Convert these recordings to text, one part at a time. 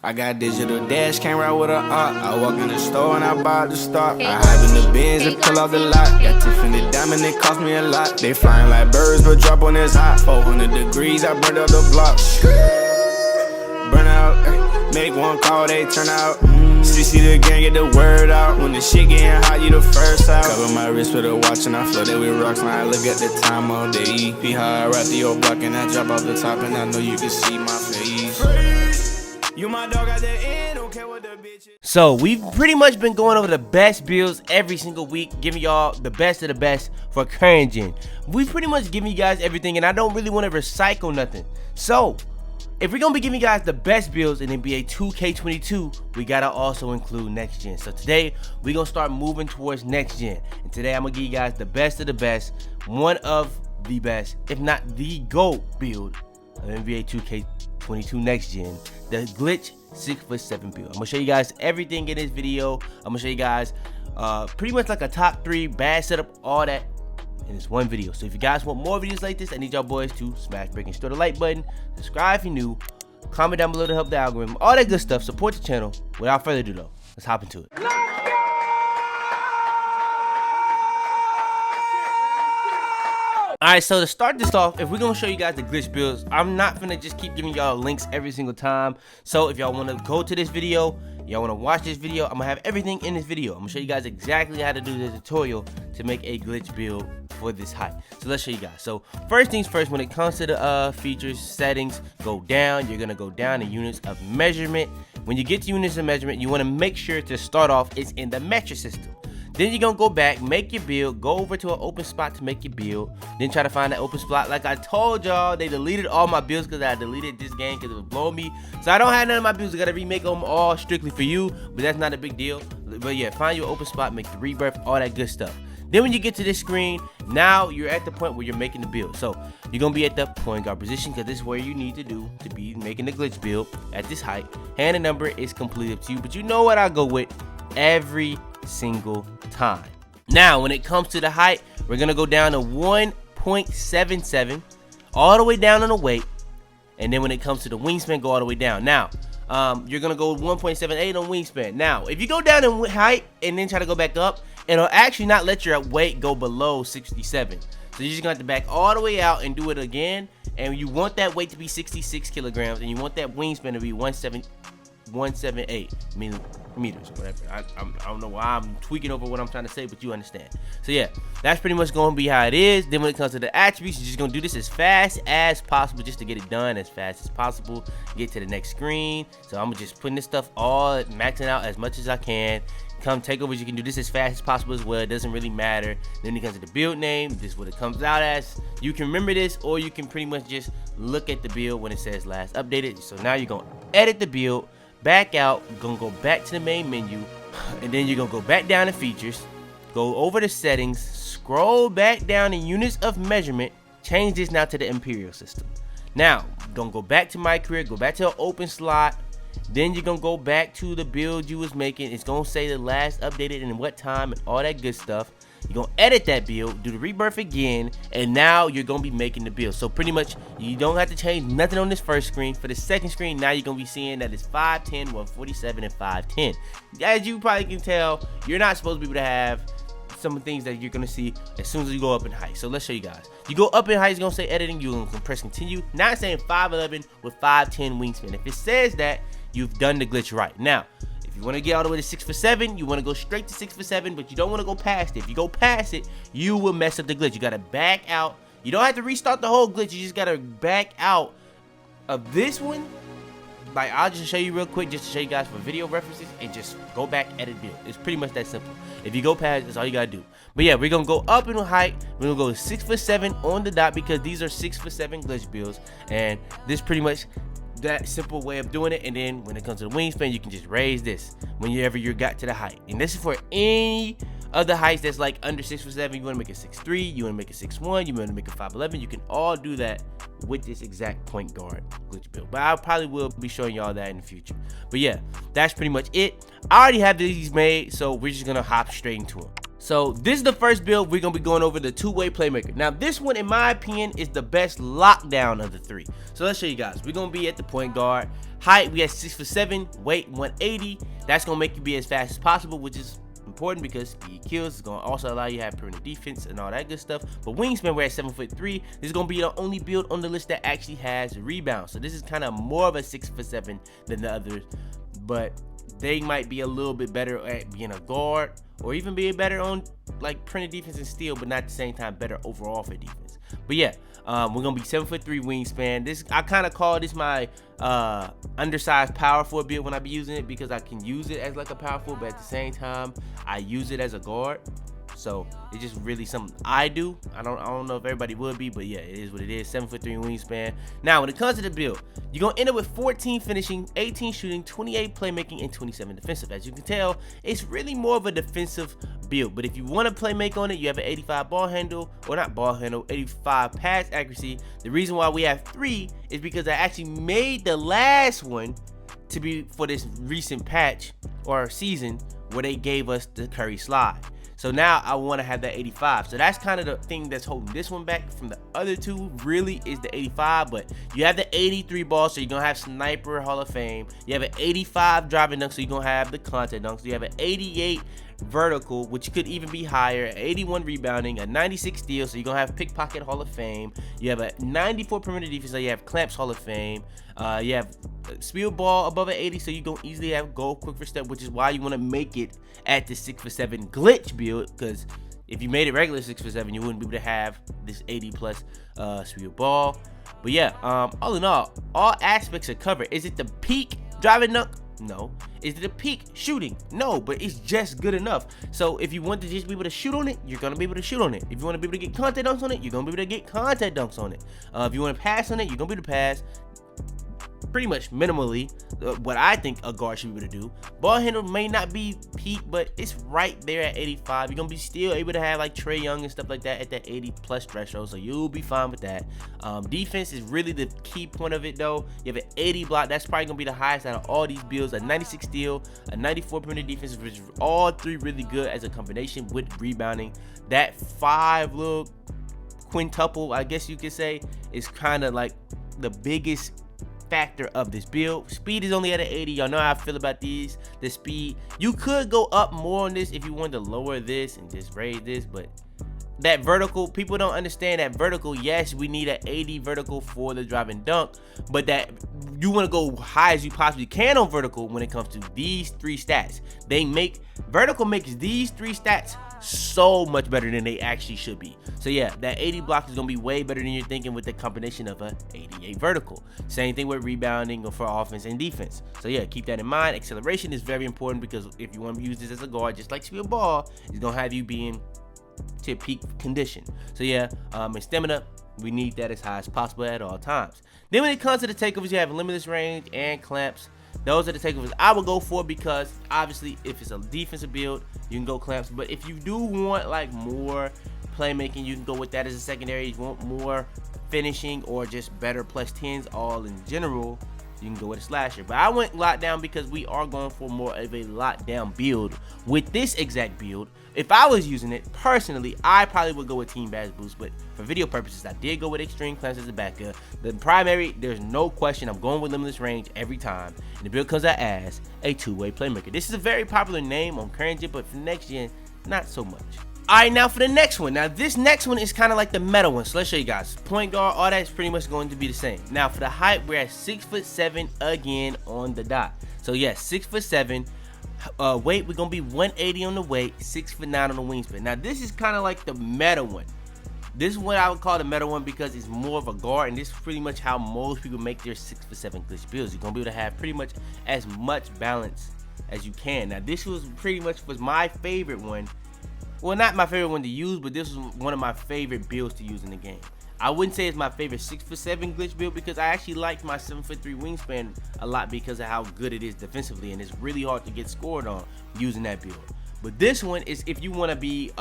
I got digital dash, can't ride with a op. I walk in the store and I buy the stock. I hide in the bins and pull out the lot. Got Tiffany diamond, it cost me a lot. They flying like birds, but drop on this hot. 400 degrees, I burned up the block. Burn out, make one call, they turn out. CC the gang, get the word out. When the shit getting hot, you the first out. Cover my wrist with a watch and I flood it with rocks. Now I look at the time all day. Be high, I rap the old block and I drop off the top. And I know you can see my face. You my dog at the end, don't care what the bitch is. So we've pretty much been going over the best builds every single week, giving y'all the best of the best for current gen. We've pretty much given you guys everything, and I don't really want to recycle nothing. So if we're gonna be giving you guys the best builds in NBA 2K22, we gotta also include next gen. So today we're gonna start moving towards next gen, and today I'm gonna give you guys the best of the best, one of the best, if not the GOAT build of NBA 2K22 next gen, the glitch 6'7" build. I'm gonna show you guys everything in this video. I'm gonna show you guys pretty much like a top 3 bad setup, all that in this one video. So if you guys want more videos like this, I need y'all boys to smash, break, and stir the like button, subscribe if you're new, comment down below to help the algorithm, all that good stuff. Support the channel. Without further ado though, let's hop into it. Alright, so to start this off, if we're gonna show you guys the glitch builds, I'm not gonna just keep giving y'all links every single time. So if y'all wanna go to this video, y'all wanna watch this video, I'm gonna have everything in this video. I'm gonna show you guys exactly how to do the tutorial to make a glitch build for this height. So let's show you guys. So first things first, when it comes to the features, settings, go down. You're gonna go down to units of measurement. When you get to units of measurement, you wanna make sure to start off it's in the metric system. Then you're gonna go back, make your build, go over to an open spot to make your build, then try to find that open spot. Like I told y'all, they deleted all my builds because I deleted this game because it was blowing me. So I don't have none of my builds. I gotta remake them all strictly for you, but that's not a big deal. But yeah, find your open spot, make the rebirth, all that good stuff. Then when you get to this screen, now you're at the point where you're making the build. So you're gonna be at the point guard position because this is where you need to do to be making the glitch build at this height. And the number is completely up to you, but you know what I go with every single time. Now when it comes to the height, we're gonna go down to 1.77 all the way down on the weight, and then when it comes to the wingspan, go all the way down. Now you're gonna go 1.78 on wingspan. Now if you go down in height and then try to go back up, it'll actually not let your weight go below 67. So you're just gonna have to back all the way out and do it again, and you want that weight to be 66 kilograms, and you want that wingspan to be 178 meters or whatever. I don't know why I'm tweaking over what I'm trying to say, but you understand. So yeah, that's pretty much going to be how it is. Then when it comes to the attributes, you're just going to do this as fast as possible just to get it done as fast as possible, get to the next screen. So I'm just putting this stuff all maxing out as much as I can. Come takeovers, you can do this as fast as possible as well. It doesn't really matter. Then when it comes to the build name, this is what it comes out as. You can remember this, or you can pretty much just look at the build when it says last updated. So now you're going to edit the build, back out, gonna go back to the main menu, and then you're gonna go back down to features, go over to settings, scroll back down in units of measurement, change this now to the imperial system. Now gonna go back to my career, go back to an open slot, then you're gonna go back to the build you was making. It's gonna say the last updated and what time and all that good stuff. You're gonna edit that build, do the rebirth again, and now you're gonna be making the build. So pretty much you don't have to change nothing on this first screen. For the second screen, now you're gonna be seeing that it's 5'10", 147, and 5'10". As you probably can tell, you're not supposed to be able to have some things that you're gonna see as soon as you go up in height. So let's show you guys. You go up in height, it's gonna say editing, you're gonna press continue. Now it's saying 5'11 with 5'10 wingspan. If it says that, you've done the glitch right. Now if you want to get all the way to 6'7", you want to go straight to 6'7", but you don't want to go past it. If you go past it, you will mess up the glitch. You got to back out. You don't have to restart the whole glitch. You just got to back out of this one. Like, I'll just show you real quick just to show you guys for video references, and just go back, edit build. It's pretty much that simple. If you go past, that's all you got to do. But yeah, we're going to go up in height. We're going to go 6'7" on the dot because these are 6'7" glitch builds, and this pretty much that simple way of doing it. And then when it comes to the wingspan, you can just raise this whenever you got to the height. And this is for any of the heights that's like under 6'7". You want to make it 6'3", you want to make it 6'1", you want to make it 5'11". You can all do that with this exact point guard glitch build, but I probably will be showing y'all that in the future. But yeah, that's pretty much it. I already have these made, so we're just gonna hop straight into them. So this is the first build. We're gonna be going over the two-way playmaker. Now this one, in my opinion, is the best lockdown of the three. So let's show you guys. We're gonna be at the point guard. Height, we have 6'7", weight 180. That's gonna make you be as fast as possible, which is important because speed kills. Is gonna also allow you to have perimeter defense and all that good stuff. But wingspan, we're at 7'3". This is gonna be the only build on the list that actually has rebound. So this is kind of more of a 6'7" than the others, but they might be a little bit better at being a guard, or even being better on like perimeter defense and steal, but not at the same time better overall for defense. But yeah, we're gonna be 7'3" wingspan. This, I kind of call this my undersized power forward build when I be using it, because I can use it as like a power forward, but at the same time I use it as a guard. So it's just really something I do. I don't know if everybody would be, but yeah, it is what it is. 7'3" wingspan. Now, when it comes to the build, you're gonna end up with 14 finishing, 18 shooting, 28 playmaking, and 27 defensive. As you can tell, it's really more of a defensive build. But if you want to play make on it, you have an 85 ball handle, or not ball handle, 85 pass accuracy. The reason why we have 3 is because I actually made the last one to be for this recent patch or season where they gave us the Curry slide. So now I want to have that 85. So that's kind of the thing that's holding this one back from the other two, really, is the 85. But you have the 83 ball, so you're going to have Sniper Hall of Fame. You have an 85 driving dunk, so you're going to have the contact dunk. So you have an 88 vertical, which could even be higher, 81 rebounding, a 96 steal, so you're going to have Pickpocket Hall of Fame. You have a 94 perimeter defense, so you have Clamps Hall of Fame. You have Speed Ball above an 80, so you're going to easily have Goal Quick for Step, which is why you want to make it at the 6'7" glitch build, because if you made it regular 6'7", you wouldn't be able to have this 80 plus Speed Ball. But yeah, all in all aspects are covered. Is it the peak driving dunk? No. Is it a peak shooting? No, but it's just good enough. So if you want to just be able to shoot on it, you're gonna be able to shoot on it. If you want to be able to get contact dunks on it, you're gonna be able to get contact dunks on it. If you want to pass on it, you're gonna be able to pass pretty much minimally what I think a guard should be able to do. Ball handle may not be peak, but it's right there at 85. You're gonna be still able to have like Trae Young and stuff like that at that 80 plus threshold, so you'll be fine with that. Defense is really the key point of it though. You have an 80 block, that's probably gonna be the highest out of all these builds. A 96 steal, a 94 perimeter defense, which is all 3 really good as a combination with rebounding. That 5 little quintuple, I guess you could say, is kind of like the biggest factor of this build. Speed is only at an 80. Y'all know how I feel about these. The speed, you could go up more on this if you wanted to lower this and just raise this, but that vertical, people don't understand that vertical. Yes, we need an 80 vertical for the driving dunk, but that you want to go high as you possibly can on vertical when it comes to these 3 stats. Vertical makes these 3 stats so much better than they actually should be. So yeah, that 80 block is gonna be way better than you're thinking with the combination of a 88 vertical. Same thing with rebounding or for offense and defense. So yeah, keep that in mind. Acceleration is very important, because if you want to use this as a guard, just like Speed Ball, it's gonna have you being to peak condition. So yeah, and stamina, we need that as high as possible at all times. Then when it comes to the takeovers, you have limitless range and clamps. Those are the takeovers I would go for, because obviously if it's a defensive build, you can go clamps. But if you do want like more playmaking, you can go with that as a secondary. If you want more finishing or just better plus 10s all in general, you can go with a slasher. But I went lockdown because we are going for more of a lockdown build with this exact build. If I was using it personally, I probably would go with Team Bass Boost, but for video purposes, I did go with Extreme Clamps as a backup. The primary, there's no question, I'm going with Limitless Range every time, and the build comes out as a 2-way playmaker. This is a very popular name on current gen, but for next gen, not so much. Alright, now for the next one. Now this next one is kind of like the meta one, so let's show you guys. Point guard, all that is pretty much going to be the same. Now for the height, we're at 6'7" again on the dot. So yes, 6'7". Weight, we're gonna be 180 on the weight, 6'9" on the wingspan. Now this is kind of like the meta one. This is what I would call the meta one, because it's more of a guard, and this is pretty much how most people make their 6'7" glitch builds. You're gonna be able to have pretty much as much balance as you can. Now this was pretty much was my favorite one. Well, not my favorite one to use, but this was one of my favorite builds to use in the game. I wouldn't say it's my favorite 6'7" glitch build, because I actually liked my 7'3" wingspan a lot because of how good it is defensively, and it's really hard to get scored on using that build. But this one is if you want to be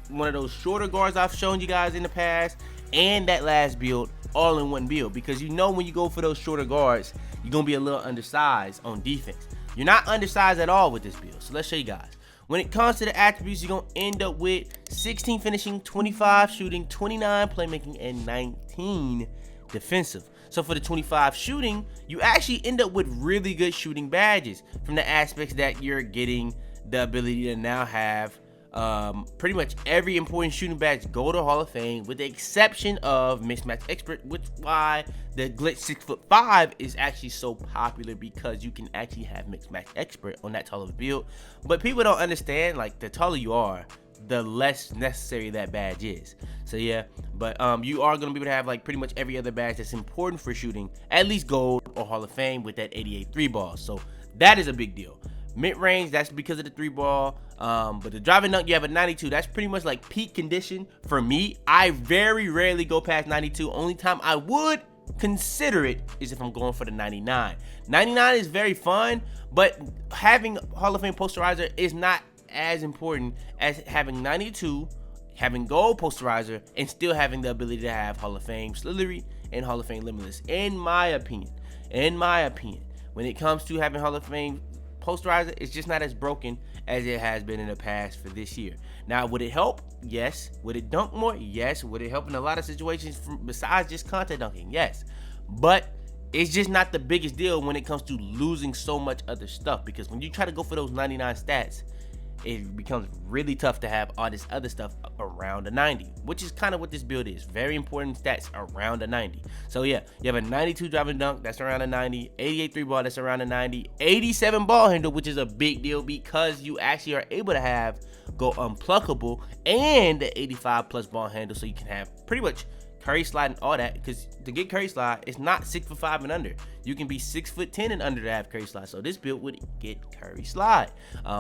one of those shorter guards I've shown you guys in the past, and that last build all in one build, because you know when you go for those shorter guards, you're gonna be a little undersized on defense. You're not undersized at all with this build, so let's show you guys. When it comes to the attributes, you're going to end up with 16 finishing, 25 shooting, 29 playmaking, and 19 defensive. So for the 25 shooting, you actually end up with really good shooting badges from the aspects that you're getting the ability to now have pretty much every important shooting badge go to Hall of Fame, with the exception of Mixed Match Expert, which why the glitch 6'5" is actually so popular, because you can actually have Mixed Match Expert on that tall of a build. But people don't understand, like, the taller you are, the less necessary that badge is. So yeah, but you are going to be able to have like pretty much every other badge that's important for shooting, at least gold or Hall of Fame, with that 88 3 ball. So that is a big deal. Mid-range, that's because of the 3 ball. But the driving dunk, you have a 92. That's pretty much like peak condition for me. I very rarely go past 92. Only time I would consider it is if I'm going for the 99. 99 is very fun, but having Hall of Fame posterizer is not as important as having 92, having gold posterizer, and still having the ability to have Hall of Fame Slithery and Hall of Fame Limitless. In my opinion, when it comes to having Hall of Fame posterizer, it's just not as broken as it has been in the past for this year. Now, would it help? Yes. Would it dunk more? Yes. Would it help in a lot of situations besides just contact dunking? Yes. But it's just not the biggest deal when it comes to losing so much other stuff, because when you try to go for those 99 stats, it becomes really tough to have all this other stuff around a 90, which is kind of what this build is. Very important stats around a 90. So yeah, you have a 92 driving dunk, that's around a 90, 88 3 ball, that's around a 90, 87 ball handle, which is a big deal because you actually are able to have go unpluckable, and the 85 plus ball handle, so you can have pretty much Curry slide and all that, because to get Curry slide, it's not 6'5" and under. You can be 6'10" and under to have Curry slide. So this build would get Curry slide.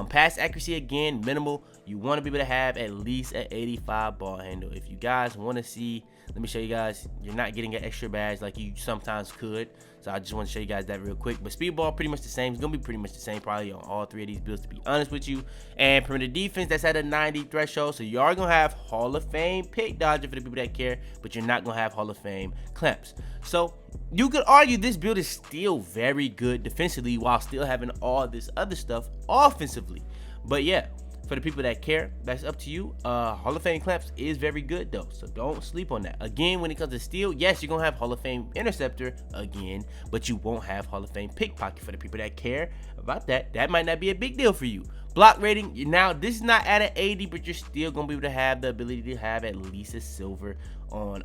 Pass accuracy, again, minimal. You want to be able to have at least an 85 ball handle. If you guys want to see, let me show you guys, you're not getting an extra badge like you sometimes could. So I just want to show you guys that real quick. But speed ball, pretty much the same. It's going to be pretty much the same probably on all 3 of these builds, to be honest with you. And perimeter defense, that's at a 90 threshold. So you are going to have Hall of Fame pick dodger for the people that care, but you're not going to have Hall of Fame clamps. So you could argue this build is still very good defensively while still having all this other stuff offensively. But yeah, for the people that care, that's up to you. Hall of Fame clamps is very good though, so don't sleep on that. Again, when it comes to steal, yes, you're gonna have Hall of Fame interceptor again, but you won't have Hall of Fame pickpocket. For the people that care about that, that might not be a big deal for you. Block rating, now this is not at an 80, but you're still gonna be able to have the ability to have at least a silver on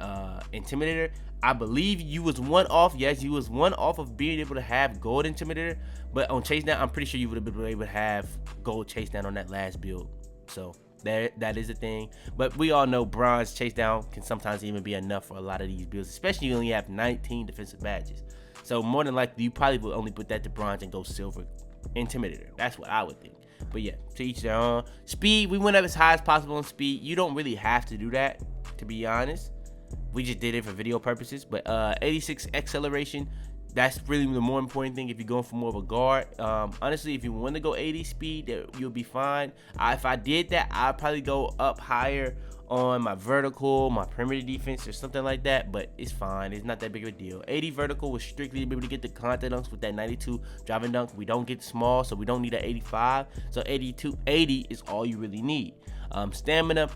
Intimidator. I believe you was one off. Yes, you was one off of being able to have gold Intimidator, but on chase down, I'm pretty sure you would have been able to have gold chase down on that last build. So that is a thing. But we all know bronze chase down can sometimes even be enough for a lot of these builds, especially when you only have 19 defensive badges. So more than likely, you probably will only put that to bronze and go silver Intimidator. That's what I would think. But yeah, to each their own. Speed, we went up as high as possible on speed. You don't really have to do that, to be honest. We just did it for video purposes. But 86 acceleration, that's really the more important thing if you're going for more of a guard. Honestly, if you want to go 80 speed, you'll be fine. If I did that, I'd probably go up higher on my vertical, my perimeter defense, or something like that, but it's fine. It's not that big of a deal. 80 vertical was strictly to be able to get the contact dunks with that 92 driving dunk. We don't get small, so we don't need an 85. So 80 is all you really need. Stamina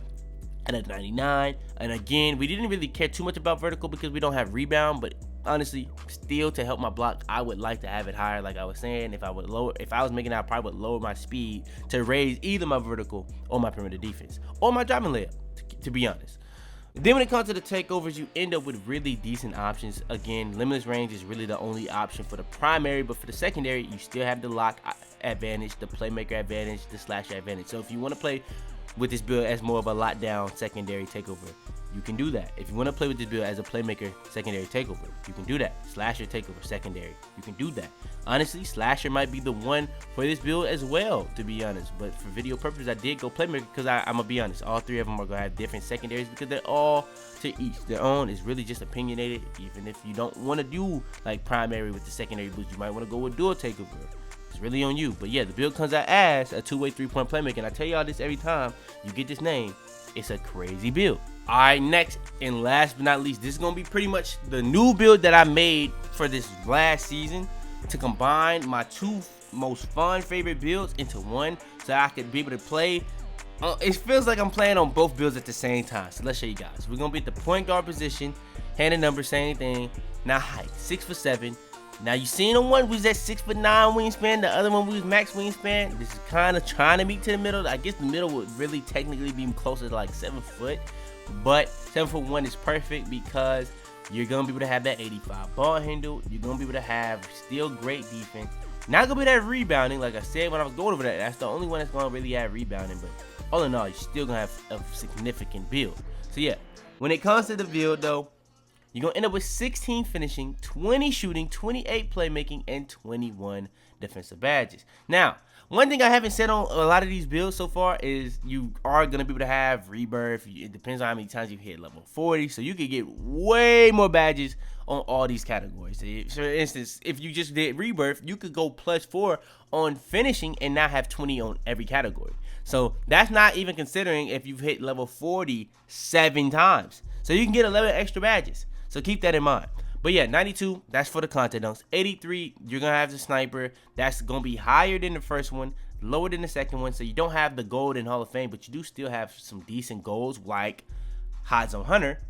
at a 99. And again, we didn't really care too much about vertical because we don't have rebound, but honestly, still to help my block, I would like to have it higher. Like I was saying, if I was making it, I probably would lower my speed to raise either my vertical or my perimeter defense or my driving layup, to be honest. Then when it comes to the takeovers, you end up with really decent options. Again, limitless range is really the only option for the primary, but for the secondary, you still have the lock advantage, the playmaker advantage, the slasher advantage. So if you want to play with this build as more of a lockdown secondary takeover, you can do that. If you want to play with this build as a playmaker secondary takeover, you can do that. Slasher takeover secondary, you can do that. Honestly, slasher might be the one for this build as well, to be honest. But for video purposes, I did go playmaker because I'm gonna be honest, all 3 of them are gonna have different secondaries because they're all to each their own. It's really just opinionated. Even if you don't want to do like primary with the secondary boost, you might want to go with dual takeover. It's really on you. But yeah, the build comes out as a 2-way 3-point playmaker, and I tell y'all this every time you get this name, it's a crazy build. All right, next and last but not least, this is gonna be pretty much the new build that I made for this last season to combine my 2 most fun favorite builds into one, so I could be able to play. It feels like I'm playing on both builds at the same time. So let's show you guys. We're gonna be at the point guard position, hand and number, same thing. Now height, 6'7". Now you seen on one we was at 6'9" wingspan, the other one we was max wingspan. This is kind of trying to meet to the middle. I guess the middle would really technically be closer to like 7 foot, but 7'1" is perfect because you're gonna be able to have that 85 ball handle. You're gonna be able to have still great defense. Not gonna be that rebounding, like I said when I was going over that. That's the only one that's gonna really have rebounding, but all in all, you're still gonna have a significant build. So yeah, when it comes to the build though, you're going to end up with 16 finishing, 20 shooting, 28 playmaking, and 21 defensive badges. Now, one thing I haven't said on a lot of these builds so far is you are going to be able to have Rebirth. It depends on how many times you hit level 40. So you could get way more badges on all these categories. So for instance, if you just did Rebirth, you could go +4 on finishing and now have 20 on every category. So that's not even considering if you've hit level 40 7 times. So you can get 11 extra badges. So keep that in mind. But yeah, 92, that's for the content dunks. 83, you're going to have the sniper. That's going to be higher than the first one, lower than the second one. So you don't have the gold in Hall of Fame, but you do still have some decent golds like Hot Zone Hunter.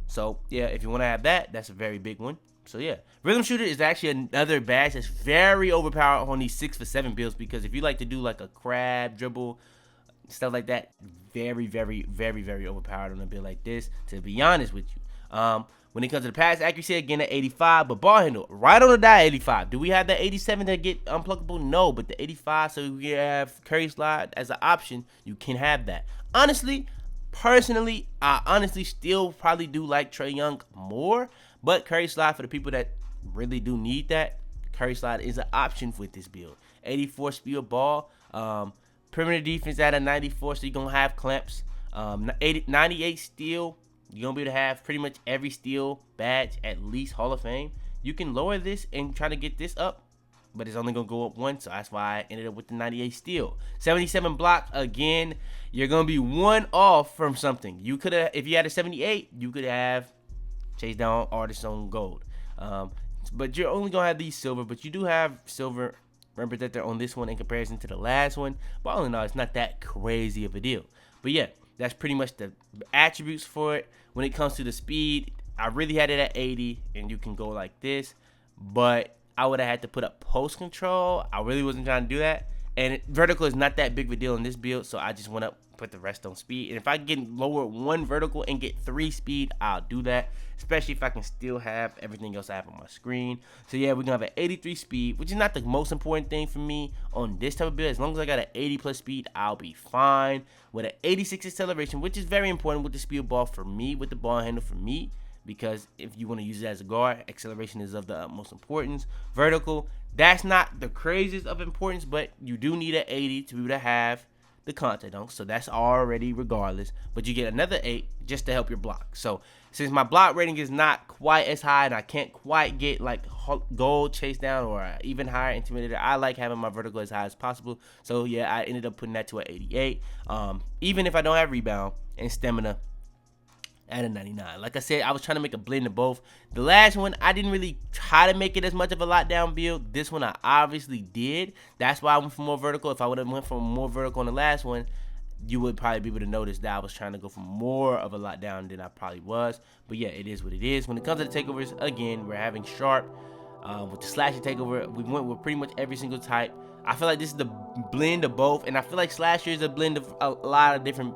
So yeah, if you want to have that, that's a very big one. So yeah, Rhythm Shooter is actually another badge that's very overpowered on these 6'7" builds, because if you like to do like a crab dribble, stuff like that, very, very, very, very overpowered on a build like this, to be honest with you. When it comes to the pass accuracy, again at 85, but ball handle right on the die 85. Do we have the 87 that get unpluckable? No, but the 85, so we have Curry Slide as an option. You can have that. Honestly, personally, I honestly still probably do like Trae Young more, but Curry Slide, for the people that really do need that, Curry Slide is an option with this build. 84 speed of ball, perimeter defense at a 94, so you're gonna have clamps. 98 steal. You're going to be able to have pretty much every steal badge, at least Hall of Fame. You can lower this and try to get this up, but it's only going to go up once, so that's why I ended up with the 98 steal. 77 block, again, you're going to be one off from something. You could have, if you had a 78, you could have chased down artists on gold. But you're only going to have these silver, but you do have silver representative on this one in comparison to the last one. But all in all, it's not that crazy of a deal. But yeah, that's pretty much the attributes for it. When it comes to the speed, I really had it at 80, and you can go like this, but I would have had to put up post control. I really wasn't trying to do that, and vertical is not that big of a deal in this build, so I just went up, put the rest on speed. And if I can lower 1 vertical and get 3 speed, I'll do that, especially if I can still have everything else I have on my screen. So yeah, we're gonna have an 83 speed, which is not the most important thing for me on this type of build. As long as I got an 80 plus speed, I'll be fine. With an 86 acceleration, which is very important with the speed of ball for me, with the ball handle for me, because if you want to use it as a guard, acceleration is of the utmost importance. Vertical, that's not the craziest of importance, but you do need an 80 to be able to have the contact dunk, so that's already regardless. But you get another 8 just to help your block. So since my block rating is not quite as high and I can't quite get like gold chase down or even higher intimidator, I like having my vertical as high as possible. So yeah, I ended up putting that to an 88. Even if I don't have rebound and stamina at a 99. Like I said, I was trying to make a blend of both. The last one, I didn't really try to make it as much of a lockdown build. This one I obviously did. That's why I went for more vertical. If I would have went for more vertical on the last one, you would probably be able to notice that I was trying to go for more of a lockdown than I probably was. But yeah, it is what it is. When it comes to the takeovers, again, we're having sharp. With the slasher takeover, we went with pretty much every single type. I feel like this is the blend of both, and I feel like slasher is a blend of a lot of different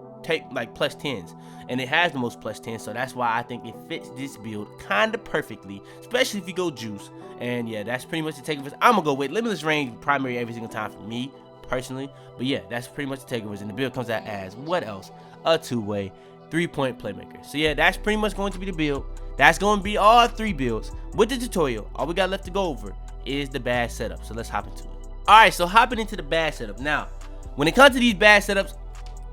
like +10s, and it has the most +10s, so that's why I think it fits this build kind of perfectly, especially if you go juice. And yeah, that's pretty much the takeovers. I'm gonna go with limitless range primary every single time for me personally. But yeah, that's pretty much the takeovers, and the build comes out as what else? A 2-way 3-point playmaker. So yeah, that's pretty much going to be the build. That's going to be all 3 builds with the tutorial. All we got left to go over is the badge setup, so let's hop into it. All right, so hopping into the badge setup. Now, when it comes to these badge setups,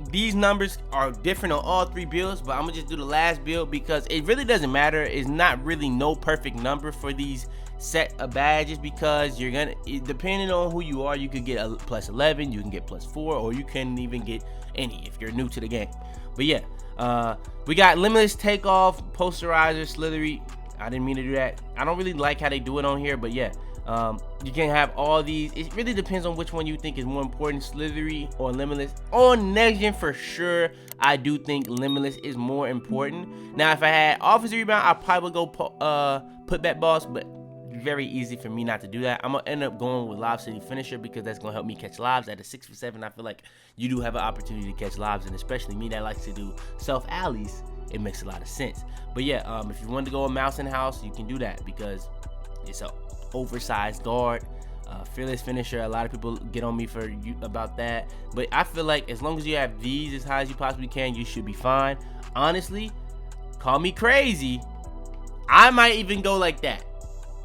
these numbers are different on all 3 builds, but I'm gonna just do the last build because it really doesn't matter. It's not really no perfect number for these set of badges, because you're gonna, depending on who you are, you could get a +11, you can get +4, or you can even get any if you're new to the game. But yeah, we got limitless takeoff, posterizer, slithery. I didn't mean to do that. I don't really like how they do it on here, but yeah, You can have all these. It really depends on which one you think is more important, slithery or limitless. On next gen for sure, I do think limitless is more important. Now if I had offensive rebound, I probably would go put back balls, but very easy for me not to do that. I'm gonna end up going with Lob City Finisher because that's gonna help me catch lobs. At a 6'7", I feel like you do have an opportunity to catch lobs, and especially me that likes to do self alleys, it makes a lot of sense. But yeah, if you want to go a mouse in house, you can do that because it's a oversized guard. Fearless Finisher, a lot of people get on me about that, but I feel like as long as you have these as high as you possibly can, you should be fine. Honestly, call me crazy, I might even go like that.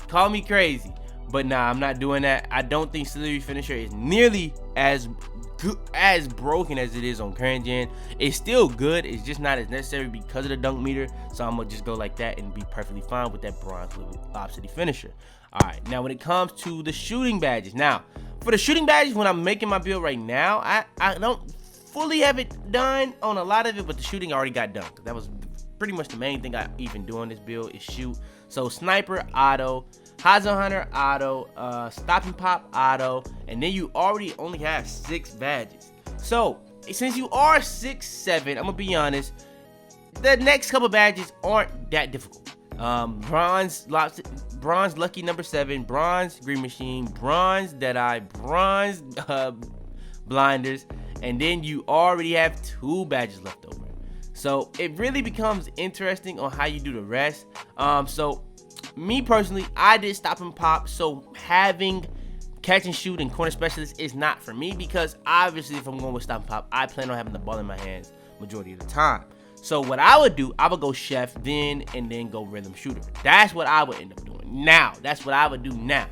Call me crazy, but nah, I'm not doing that. I don't think Slithery Finisher is nearly as good, as broken as it is on current gen. It's still good, it's just not as necessary because of the dunk meter, so I'm gonna just go like that and be perfectly fine with that bronze Lob City Finisher. All right, now when it comes to the shooting badges, now for the shooting badges, when I'm making my build right now, I don't fully have it done on a lot of it, but the shooting already got done. That was pretty much the main thing I even do on this build is shoot. So sniper auto, Horizon Hunter auto, stop and pop auto, and then you already only have 6 badges. So since you are 6'7", I'm gonna be honest, the next couple badges aren't that difficult. Bronze Lucky number 7, bronze Green Machine, bronze Deadeye, bronze Blinders, and then you already have 2 badges left over. So it really becomes interesting on how you do the rest. So me personally, I did stop and pop, so having catch and shoot and corner specialist is not for me because obviously if I'm going with stop and pop, I plan on having the ball in my hands majority of the time. So what I would do, I would go chef and then go rhythm shooter. That's what I would end up doing now. That's what I would do now.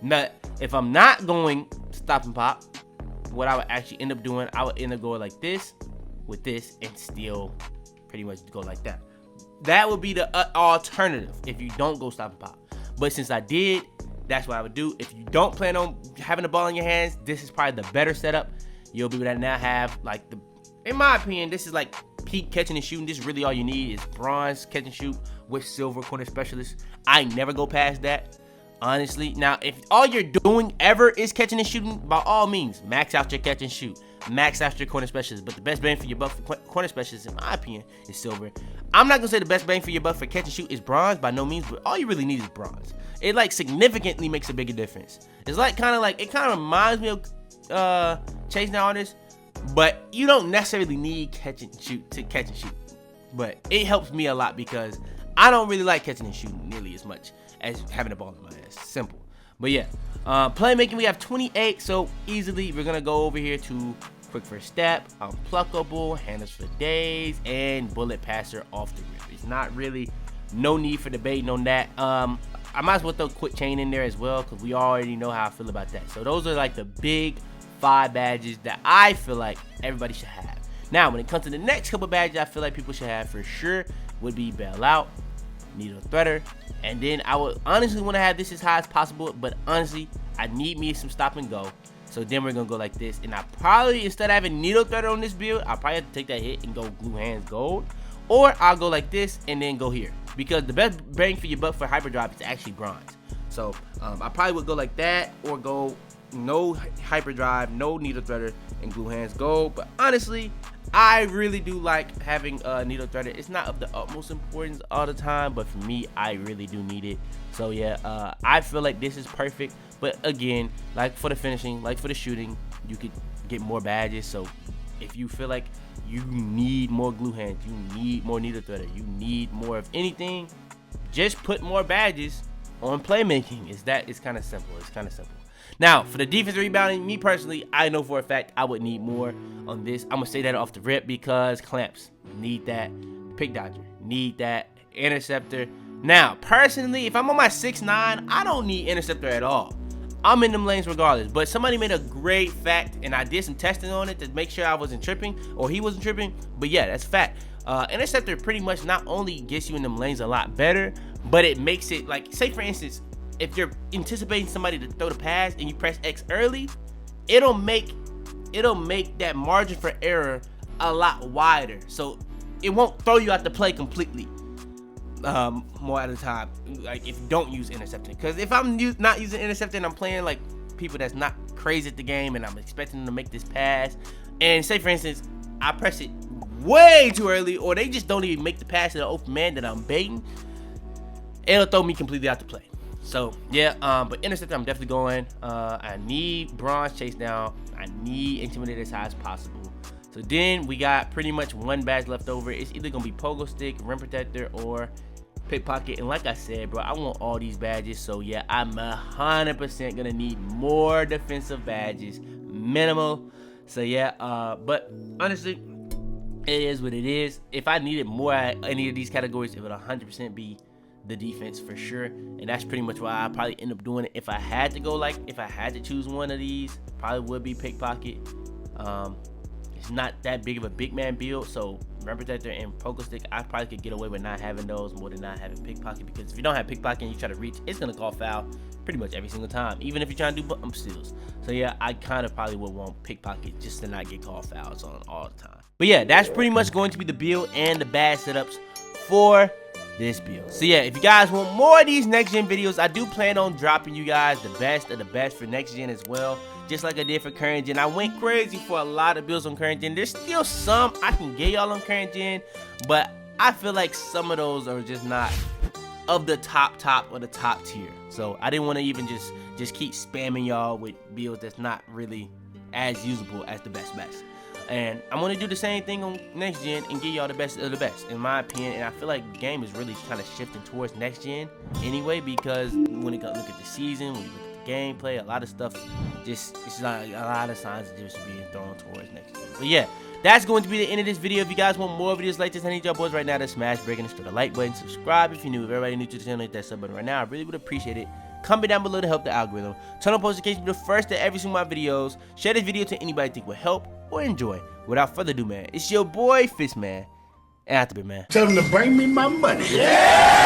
But if I'm not going stop and pop, what I would actually end up doing, I would end up going like this with this and still pretty much go like that. That would be the alternative if you don't go stop and pop. But since I did, that's what I would do. If you don't plan on having the ball in your hands, this is probably the better setup. You'll be able to now have like in my opinion, this is like peak catching and shooting. This is really all you need is bronze catch and shoot with silver corner specialist. I never go past that, honestly. Now, if all you're doing ever is catching and shooting, by all means, max out your catch and shoot. Max out your corner specialist. But the best bang for your buck for corner specialist, in my opinion, is silver. I'm not gonna say the best bang for your buck for catch and shoot is bronze, by no means, but all you really need is bronze. It like significantly makes a bigger difference. It's like kind of reminds me of chasing artists, but you don't necessarily need catch and shoot to catch and shoot. But it helps me a lot because I don't really like catching and shooting nearly as much as having the ball in my hands. Simple. But yeah, playmaking, we have 28, so easily we're gonna go over here to quick first step, unpluckable, handles for days, and bullet passer off the rip. It's not really no need for debating on that. I might as well throw quick chain in there as well because we already know how I feel about that. So those are like the big 5 badges that I feel like everybody should have. Now, when it comes to the next couple badges I feel like people should have for sure would be Bailout, Needle Threader, and then I would honestly want to have this as high as possible, but honestly, I need me some stop and go. So then we're going to go like this, and I probably, instead of having Needle Threader on this build, I'll probably have to take that hit and go Glue Hands Gold, or I'll go like this and then go here, because the best bang for your buck for Hyperdrive is actually bronze. So I probably would go like that, or go no Hyperdrive, no Needle Threader, and Glue Hands Gold. But honestly, I really do like having Needle Threader. It's not of the utmost importance all the time, but for me, I really do need it. So yeah, I feel like this is perfect. But again, like for the finishing, like for the shooting, you could get more badges. So if you feel like you need more Glue Hands, you need more Needle Threader, you need more of anything, just put more badges on playmaking. It's kind of simple. It's kind of simple. Now, for the defense rebounding, me personally, I know for a fact I would need more on this. I'm going to say that off the rip because clamps, need that. Pick dodger, need that. Interceptor. Now, personally, if I'm on my 6'9", I don't need interceptor at all. I'm in them lanes regardless. But somebody made a great fact, and I did some testing on it to make sure I wasn't tripping, or he wasn't tripping. But yeah, that's fact. Interceptor pretty much not only gets you in them lanes a lot better, but it makes it like, say for instance, if you're anticipating somebody to throw the pass and you press X early, it'll make that margin for error a lot wider. So it won't throw you out the play completely. more at a time, like if you don't use intercepting. Because if I'm not using intercepting, I'm playing like people that's not crazy at the game and I'm expecting them to make this pass, and say for instance I press it way too early, or they just don't even make the pass to the open man that I'm baiting, it'll throw me completely out the play. So yeah, but interceptor I'm definitely going. I need bronze chase down. I need intimidate as high as possible. So then we got pretty much one badge left over. It's either gonna be pogo stick, rim protector, or pickpocket. And like I said, bro, I want all these badges. So yeah, I'm 100% gonna need more defensive badges, minimal. So yeah, but honestly, it is what it is. If I needed more at any of these categories, it would 100% be the defense for sure. And that's pretty much why I probably end up doing it. If I had to go, like if I had to choose one of these, probably would be pickpocket. It's not that big of a big man build, so rim protector and pogo stick, I probably could get away with not having those more than not having pickpocket, because if you don't have pickpocket and you try to reach, it's gonna call foul pretty much every single time, even if you're trying to do bump steals. So yeah, I kind of probably would want pickpocket just to not get called fouls on all the time. But yeah, that's pretty much going to be the build and the badge setups for this build. So yeah, if you guys want more of these next gen videos, I do plan on dropping you guys the best of the best for next gen as well, just like I did for current gen. I went crazy for a lot of builds on current gen. There's still some I can get y'all on current gen, but I feel like some of those are just not of the top or the top tier. So I didn't want to even just keep spamming y'all with builds that's not really as usable as the best. And I'm gonna do the same thing on next gen and give y'all the best of the best, in my opinion. And I feel like the game is really kind of shifting towards next gen anyway, because when you look at the season, when you look at the gameplay, a lot of stuff it's like a lot of signs of just being thrown towards next gen. But yeah, that's going to be the end of this video. If you guys want more videos like this, I need y'all boys right now to smash, break, and destroy the like button. Subscribe if you're new. If everybody new to the channel, hit that sub button right now. I really would appreciate it. Comment down below to help the algorithm. Turn on notifications to be the first to every single my videos. Share this video to anybody you think will help or enjoy. Without further ado, man, it's your boy Fitz, man. And after it, man. Tell them to bring me my money. Yeah!